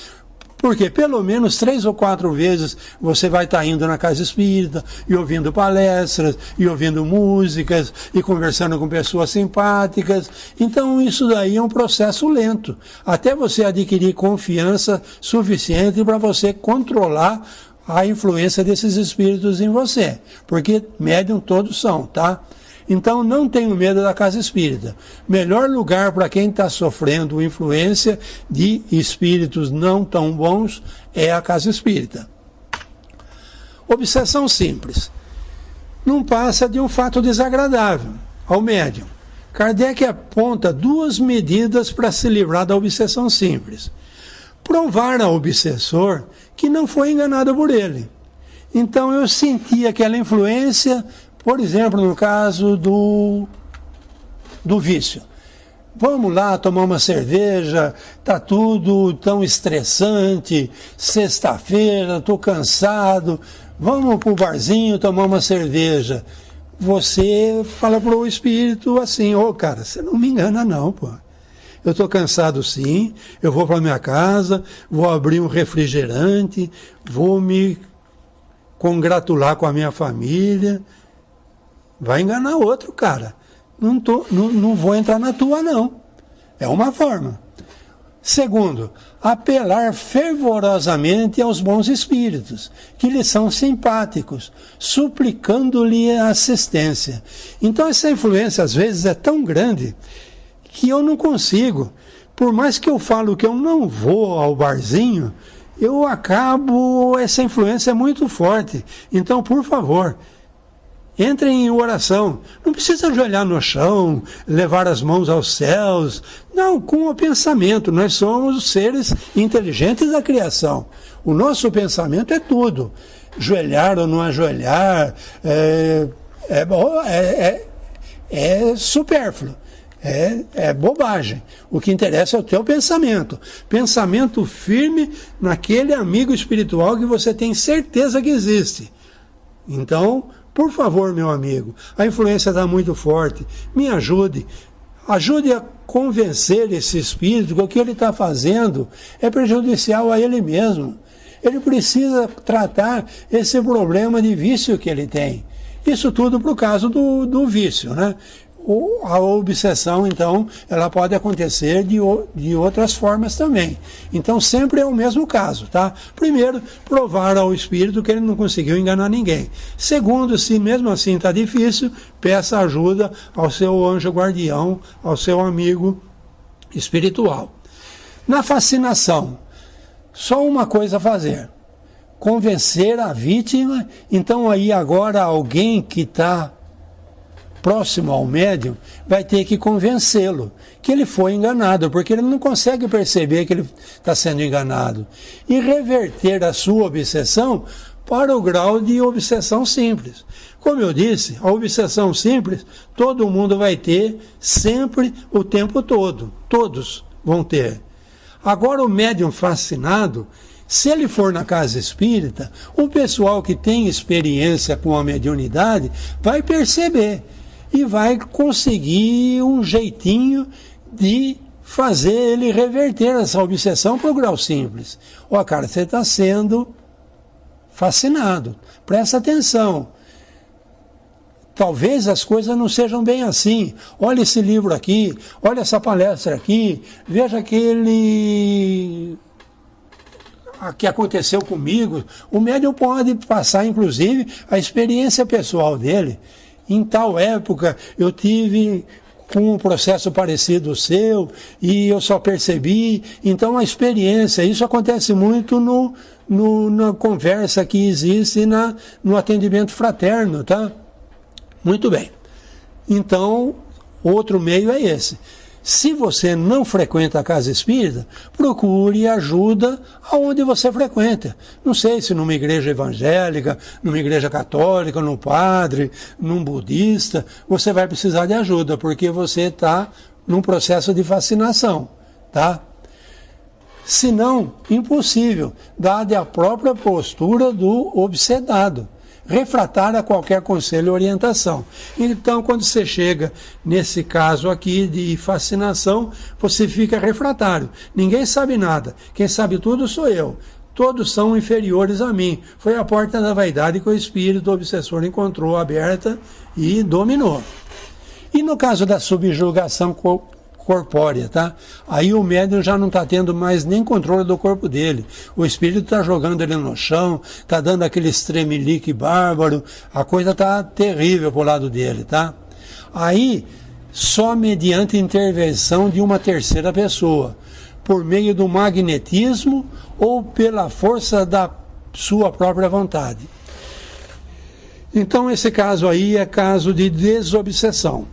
porque pelo menos 3 ou 4 vezes você vai estar indo na casa espírita e ouvindo palestras, e ouvindo músicas, e conversando com pessoas simpáticas. Então isso daí é um processo lento, até você adquirir confiança suficiente para você controlar a influência desses espíritos em você, porque médium todos são, tá? Então não tenho medo da casa espírita. Melhor lugar para quem está sofrendo influência de espíritos não tão bons é a casa espírita. Obsessão simples. Não passa de um fato desagradável ao médium. Kardec aponta 2 medidas para se livrar da obsessão simples. Provar ao obsessor que não foi enganado por ele. Então eu senti aquela influência, por exemplo, no caso do vício. Vamos lá tomar uma cerveja, está tudo tão estressante, sexta-feira, estou cansado, vamos para o barzinho tomar uma cerveja. Você fala para o espírito assim, cara, você não me engana não, pô. Eu estou cansado sim, eu vou para minha casa, vou abrir um refrigerante, vou me congratular com a minha família. Vai enganar outro, cara. Não vou entrar na tua, não. É uma forma. Segundo, apelar fervorosamente aos bons espíritos, que lhes são simpáticos, suplicando-lhe a assistência. Então essa influência, às vezes, é tão grande que eu não consigo. Por mais que eu falo que eu não vou ao barzinho, eu acabo, essa influência é muito forte. Então, por favor, entrem em oração. Não precisa ajoelhar no chão, levar as mãos aos céus. Não, com o pensamento. Nós somos os seres inteligentes da criação. O nosso pensamento é tudo. Ajoelhar ou não ajoelhar é supérfluo. É bobagem. O que interessa é o teu pensamento. Pensamento firme naquele amigo espiritual que você tem certeza que existe. Então, por favor, meu amigo, a influência está muito forte. Me ajude. Ajude a convencer esse espírito que o que ele está fazendo é prejudicial a ele mesmo. Ele precisa tratar esse problema de vício que ele tem. Isso tudo para o caso do vício, né? A obsessão, então, ela pode acontecer de outras formas também. Então, sempre é o mesmo caso, tá? Primeiro, provar ao espírito que ele não conseguiu enganar ninguém. Segundo, se mesmo assim está difícil, peça ajuda ao seu anjo guardião, ao seu amigo espiritual. Na fascinação, só uma coisa a fazer: convencer a vítima. Então, aí agora alguém que está próximo ao médium vai ter que convencê-lo que ele foi enganado, porque ele não consegue perceber que ele está sendo enganado, e reverter a sua obsessão para o grau de obsessão simples. Como eu disse, a obsessão simples todo mundo vai ter sempre, o tempo todo. Todos vão ter. Agora, o médium fascinado, se ele for na casa espírita, o pessoal que tem experiência com a mediunidade vai perceber e vai conseguir um jeitinho de fazer ele reverter essa obsessão para o grau simples. Ó, cara, você está sendo fascinado. Presta atenção. Talvez as coisas não sejam bem assim. Olha esse livro aqui, olha essa palestra aqui, veja aquele que aconteceu comigo. O médium pode passar, inclusive, a experiência pessoal dele. Em tal época, eu tive com um processo parecido ao seu, e eu só percebi. Então, a experiência, isso acontece muito na conversa que existe no atendimento fraterno, tá? Muito bem. Então, outro meio é esse. Se você não frequenta a casa espírita, procure ajuda aonde você frequenta. Não sei se numa igreja evangélica, numa igreja católica, num padre, num budista, você vai precisar de ajuda, porque você está num processo de fascinação, tá? Se não, impossível, dada a própria postura do obsedado, refratário a qualquer conselho ou orientação. Então, quando você chega nesse caso aqui de fascinação, você fica refratário. Ninguém sabe nada. Quem sabe tudo sou eu. Todos são inferiores a mim. Foi a porta da vaidade que o espírito obsessor encontrou aberta e dominou. E no caso da subjugação corpórea, tá? Aí o médium já não está tendo mais nem controle do corpo dele. O espírito está jogando ele no chão, está dando aquele estremelique bárbaro, a coisa está terrível pro lado dele, tá? Aí, só mediante intervenção de uma terceira pessoa, por meio do magnetismo ou pela força da sua própria vontade. Então, esse caso aí é caso de desobsessão.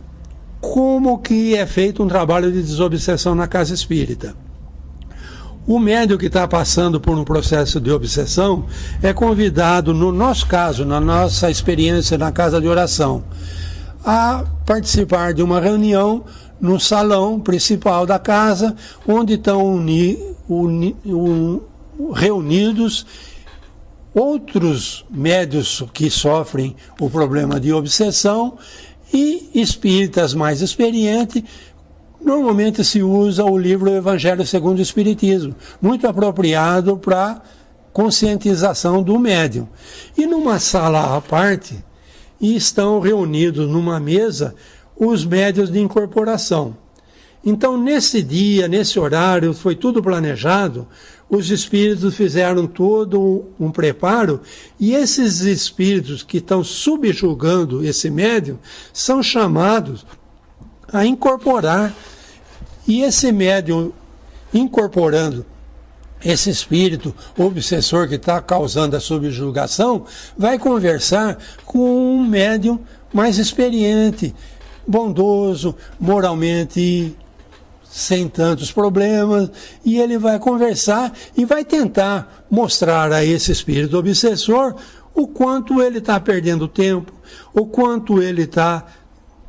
Como que é feito um trabalho de desobsessão na casa espírita? O médium que está passando por um processo de obsessão é convidado, no nosso caso, na nossa experiência na casa de oração, a participar de uma reunião no salão principal da casa, onde estão reunidos outros médiuns que sofrem o problema de obsessão e espíritas mais experientes. Normalmente se usa o livro Evangelho segundo o Espiritismo, muito apropriado para conscientização do médium. E numa sala à parte, estão reunidos numa mesa os médiuns de incorporação. Então, nesse dia, nesse horário, foi tudo planejado, os espíritos fizeram todo um preparo, e esses espíritos que estão subjugando esse médium são chamados a incorporar. E esse médium incorporando esse espírito obsessor que está causando a subjugação, vai conversar com um médium mais experiente, bondoso, moralmente sem tantos problemas, e ele vai conversar e vai tentar mostrar a esse espírito obsessor o quanto ele está perdendo tempo, o quanto ele está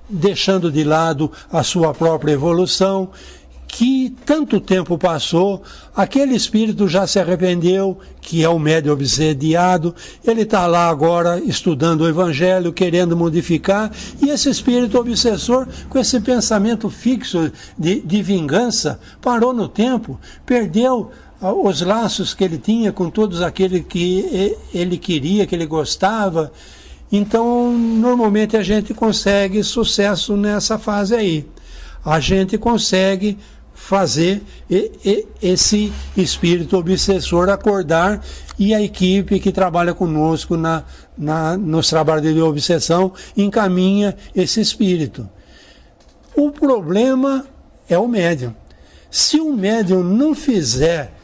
deixando de lado a sua própria evolução, que tanto tempo passou, aquele espírito já se arrependeu, que é o médium obsediado, ele está lá agora estudando o Evangelho, querendo modificar, e esse espírito obsessor, com esse pensamento fixo de vingança, parou no tempo, perdeu os laços que ele tinha com todos aqueles que ele queria, que ele gostava. Então, normalmente a gente consegue sucesso nessa fase aí. A gente consegue fazer esse espírito obsessor acordar, e a equipe que trabalha conosco nos trabalhos de obsessão encaminha esse espírito. O problema é o médium. Se o médium não fizer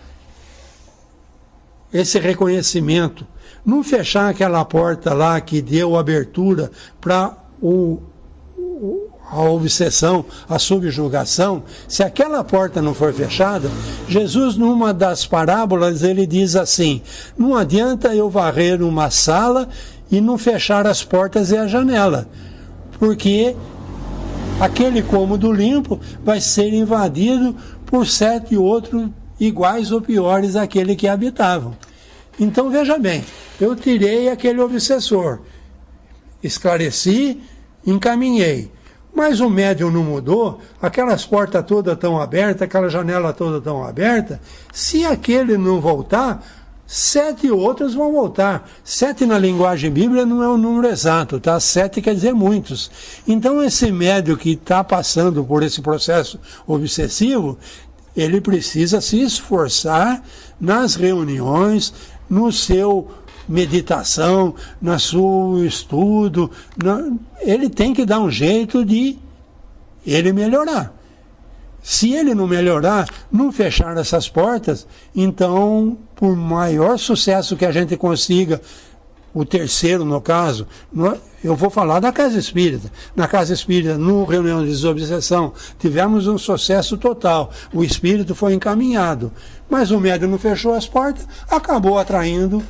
esse reconhecimento, não fechar aquela porta lá que deu abertura para o a obsessão, a subjugação, se aquela porta não for fechada, Jesus, numa das parábolas, ele diz assim: não adianta eu varrer uma sala e não fechar as portas e a janela, porque aquele cômodo limpo vai ser invadido por 7 outros iguais ou piores àquele que habitavam. Então, veja bem, eu tirei aquele obsessor, esclareci, encaminhei. Mas o médium não mudou, aquelas portas todas estão abertas, aquela janela toda estão aberta. Se aquele não voltar, 7 outros vão voltar. 7 na linguagem bíblica não é um número exato, tá? 7 quer dizer muitos. Então esse médium que está passando por esse processo obsessivo, ele precisa se esforçar nas reuniões, no seu meditação, no seu estudo, ele tem que dar um jeito de ele melhorar. Se ele não melhorar, não fechar essas portas, então, por maior sucesso que a gente consiga, o terceiro no caso, eu vou falar da Casa Espírita. Na Casa Espírita, no reunião de desobsessão, tivemos um sucesso total. O espírito foi encaminhado, mas o médium não fechou as portas, acabou atraindo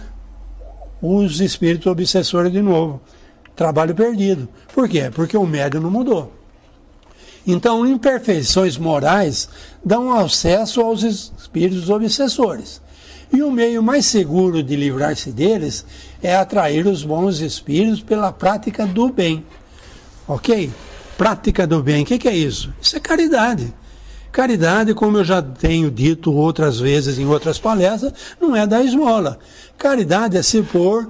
os espíritos obsessores de novo. Trabalho perdido. Por quê? Porque o médium não mudou. Então, imperfeições morais dão acesso aos espíritos obsessores. E o meio mais seguro de livrar-se deles é atrair os bons espíritos pela prática do bem. Ok? Prática do bem. O que é isso? Isso é caridade. Caridade, como eu já tenho dito outras vezes em outras palestras, não é dar esmola. Caridade é se pôr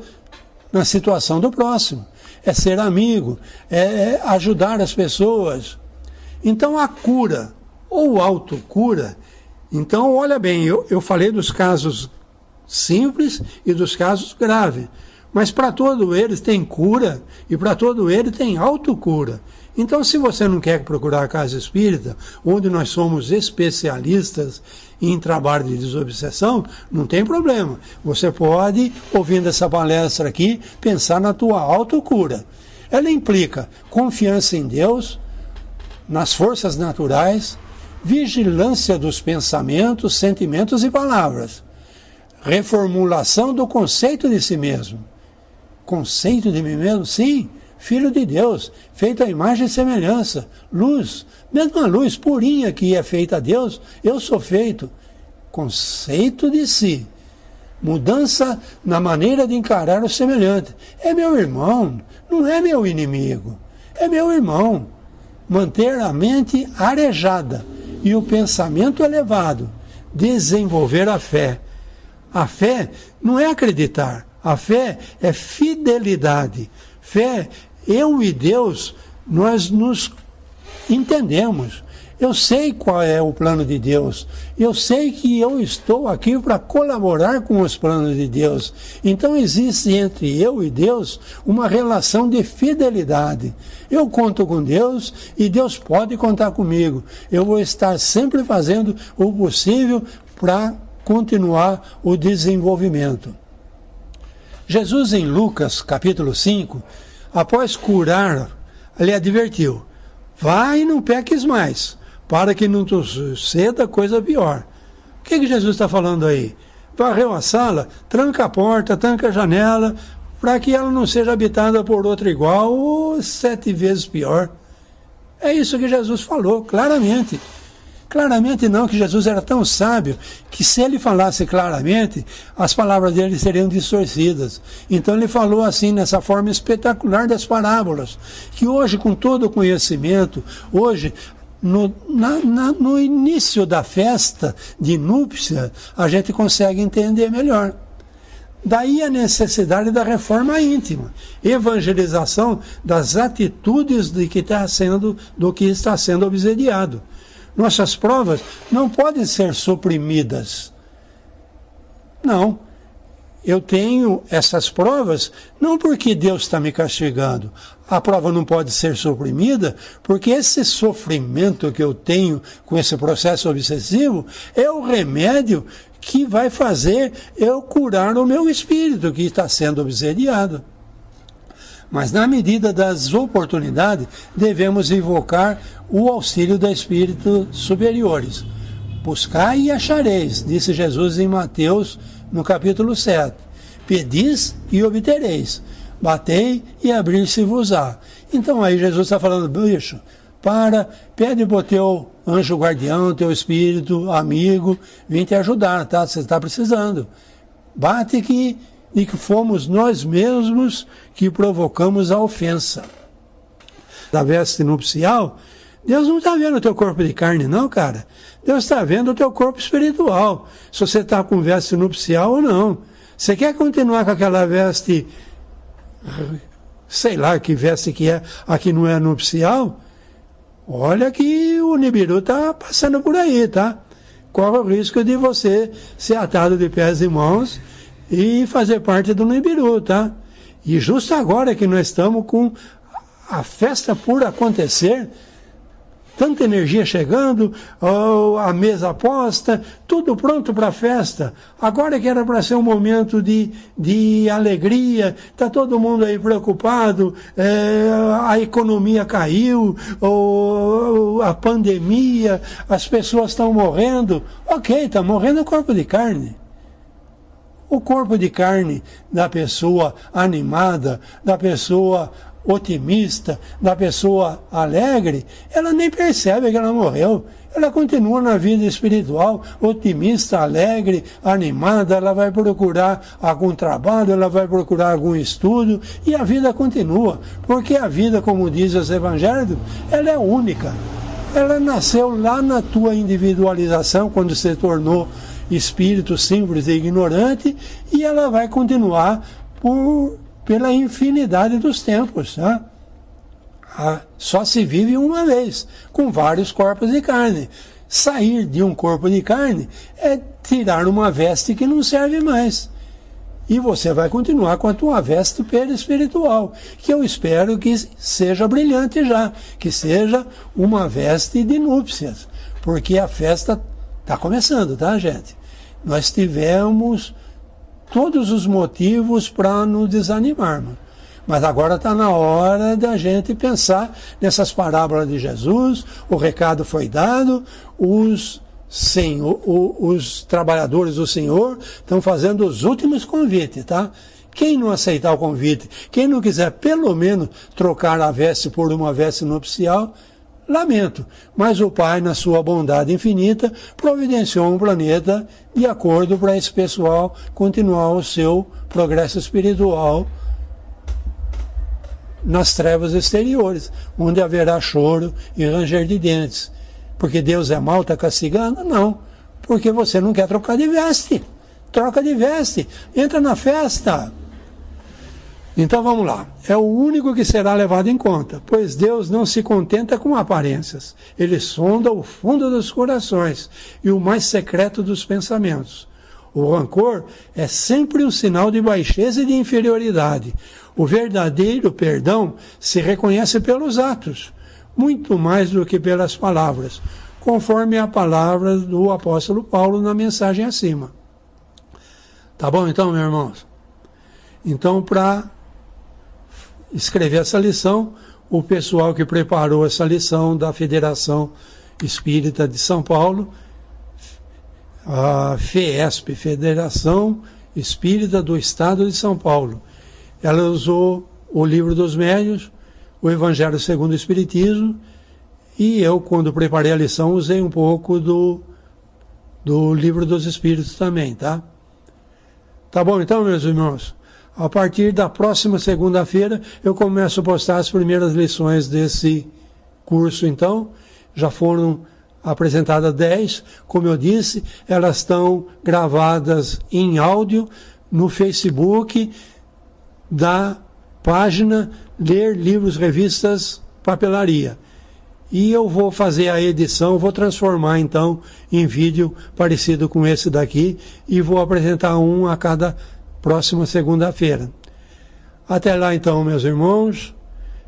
na situação do próximo, é ser amigo, é ajudar as pessoas. Então a cura ou autocura, então olha bem, eu falei dos casos simples e dos casos graves, mas para todos eles tem cura e para todos eles tem autocura. Então, se você não quer procurar a Casa Espírita, onde nós somos especialistas em trabalho de desobsessão, não tem problema. Você pode, ouvindo essa palestra aqui, pensar na tua autocura. Ela implica confiança em Deus, nas forças naturais, vigilância dos pensamentos, sentimentos e palavras, reformulação do conceito de si mesmo. Conceito de mim mesmo? Sim. Filho de Deus, feito à imagem e semelhança, luz, mesmo a luz purinha que é feita a Deus, eu sou feito. Conceito de si, mudança na maneira de encarar o semelhante. É meu irmão, não é meu inimigo, é meu irmão. Manter a mente arejada e o pensamento elevado, desenvolver a fé. A fé não é acreditar, a fé é fidelidade. Fé, eu e Deus, nós nos entendemos. Eu sei qual é o plano de Deus. Eu sei que eu estou aqui para colaborar com os planos de Deus. Então existe entre eu e Deus uma relação de fidelidade. Eu conto com Deus e Deus pode contar comigo. Eu vou estar sempre fazendo o possível para continuar o desenvolvimento. Jesus, em Lucas, capítulo 5, após curar, ele advertiu: vai e não peques mais, para que não te suceda coisa pior. O que Jesus está falando aí? Varreu a sala, tranca a porta, tranca a janela, para que ela não seja habitada por outra igual ou 7 vezes pior. É isso que Jesus falou, claramente. Claramente não, que Jesus era tão sábio que se ele falasse claramente, as palavras dele seriam distorcidas. Então ele falou assim, nessa forma espetacular das parábolas, que hoje, com todo o conhecimento, hoje, no início da festa de núpcia, a gente consegue entender melhor. Daí a necessidade da reforma íntima, evangelização das atitudes do que está sendo obsediado. Nossas provas não podem ser suprimidas. Não. Eu tenho essas provas não porque Deus está me castigando. A prova não pode ser suprimida porque esse sofrimento que eu tenho com esse processo obsessivo é o remédio que vai fazer eu curar o meu espírito que está sendo obsediado. Mas na medida das oportunidades, devemos invocar o auxílio dos espíritos superiores. Buscai e achareis, disse Jesus em Mateus, no capítulo 7. Pedis e obtereis. Batei e abrir-se-vos-á. Então aí Jesus está falando, bicho, pede para o teu anjo guardião, teu espírito, amigo, vir te ajudar, tá? Você está precisando. Bate que fomos nós mesmos que provocamos a ofensa. Da veste nupcial, Deus não está vendo o teu corpo de carne, não, cara. Deus está vendo o teu corpo espiritual. Se você está com veste nupcial ou não. Você quer continuar com aquela veste, sei lá que veste que é, aqui não é nupcial? Olha que o Nibiru está passando por aí, tá? Corre o risco de você ser atado de pés e mãos e fazer parte do Nibiru, tá? E justo agora que nós estamos com a festa por acontecer, tanta energia chegando, a mesa posta, tudo pronto para a festa. Agora que era para ser um momento de alegria, está todo mundo aí preocupado, a economia caiu, a pandemia, as pessoas estão morrendo. Ok, está morrendo o corpo de carne. O corpo de carne da pessoa animada, da pessoa otimista, da pessoa alegre, ela nem percebe que ela morreu. Ela continua na vida espiritual, otimista, alegre, animada, ela vai procurar algum trabalho, ela vai procurar algum estudo, e a vida continua. Porque a vida, como diz os evangelhos, ela é única. Ela nasceu lá na tua individualização, quando se tornou espírito simples e ignorante, e ela vai continuar pela infinidade dos tempos. Né? Só se vive uma vez, com vários corpos de carne. Sair de um corpo de carne é tirar uma veste que não serve mais. E você vai continuar com a tua veste perispiritual, que eu espero que seja brilhante já, que seja uma veste de núpcias, porque a festa está começando, tá, gente? Nós tivemos todos os motivos para nos desanimarmos. Mas agora está na hora da gente pensar nessas parábolas de Jesus, o recado foi dado, os trabalhadores do Senhor estão fazendo os últimos convites, tá? Quem não aceitar o convite, quem não quiser pelo menos trocar a veste por uma veste nupcial, lamento, mas o Pai, na sua bondade infinita, providenciou um planeta de acordo para esse pessoal continuar o seu progresso espiritual nas trevas exteriores, onde haverá choro e ranger de dentes. Porque Deus é mau, está castigando? Não, porque você não quer trocar de veste. Troca de veste, entra na festa. Então vamos lá, é o único que será levado em conta, pois Deus não se contenta com aparências. Ele sonda o fundo dos corações e o mais secreto dos pensamentos. O rancor é sempre um sinal de baixeza e de inferioridade. O verdadeiro perdão se reconhece pelos atos, muito mais do que pelas palavras, conforme a palavra do apóstolo Paulo na mensagem acima. Tá bom então, meus irmãos? Então, para escrever essa lição, o pessoal que preparou essa lição da Federação Espírita de São Paulo, a FESP, Federação Espírita do Estado de São Paulo, ela usou o Livro dos Médiuns, o Evangelho segundo o Espiritismo, e eu, quando preparei a lição, usei um pouco do Livro dos Espíritos também, tá? Tá bom então, meus irmãos? A partir da próxima segunda-feira, eu começo a postar as primeiras lições desse curso, então. Já foram apresentadas 10, como eu disse, elas estão gravadas em áudio no Facebook da página Ler Livros, Revistas, Papelaria. E eu vou fazer a edição, vou transformar então em vídeo parecido com esse daqui e vou apresentar um a cada próxima segunda-feira. Até lá então, meus irmãos,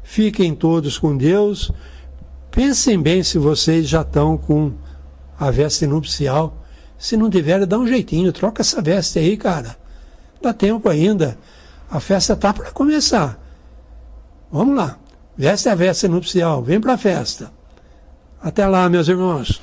fiquem todos com Deus. Pensem bem se vocês já estão com a veste nupcial. Se não tiver, dá um jeitinho, troca essa veste aí, cara. Dá tempo ainda. A festa está para começar. Vamos lá. Veste a veste nupcial. Vem para a festa. Até lá, meus irmãos.